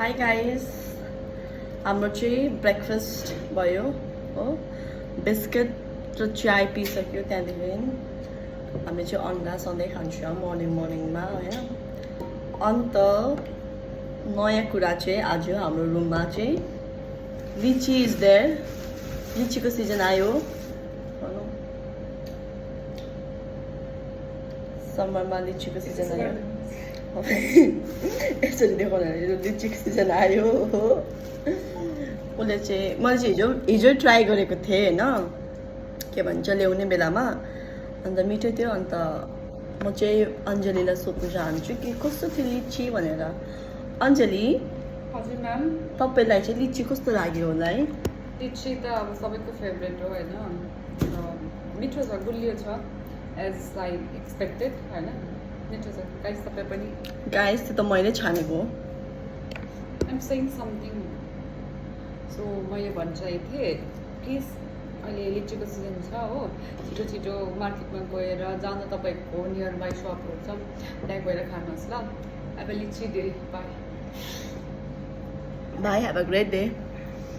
Hi guys, हाम्रो चाहिँ breakfast भयो हो बिस्किट र चाय पिसक्यो त्यहाँदेखि हामी चाहिँ अन्डा सधैँ खान्छौँ मर्निङमा हैन अन्त नयाँ कुरा चाहिँ आज हाम्रो रुममा चाहिँ लिची इज देयर लिचीको सिजन आयो भनौँ समरमा लिचीको सिजन आयो यसरी देखाउन लिचीको सिजन आयो हो उसले चाहिँ मैले चाहिँ हिजो ट्राई गरेको थिएँ होइन के भन्छ ल्याउने बेलामा अन्त मिठो थियो अन्त म चाहिँ अञ्जलीलाई सोध्नु चाहन्छु कि कस्तो थियो लिची भनेर अञ्जली हजुर म्याम तपाईँलाई चाहिँ लिची कस्तो लाग्यो होला है लिची त अब सबैको फेभरेट हो होइन मिठो छ गुलियो छ एज आई एक्सपेक्टेड होइन मिठो छ गाइस तपाईँ पनि गाइस त्यो त मैले छानेको हो आइम सेङ समथिङ सो मैले भनिरहेको थिएँ प्लिज अहिले लिचीको सिजन छ हो छिटो छिटो मार्केटमा गएर जहाँ तपाईँको नियर बाई सपहरू छ त्यहाँ गएर खानुहोस् ल अब लिची day by by have a great day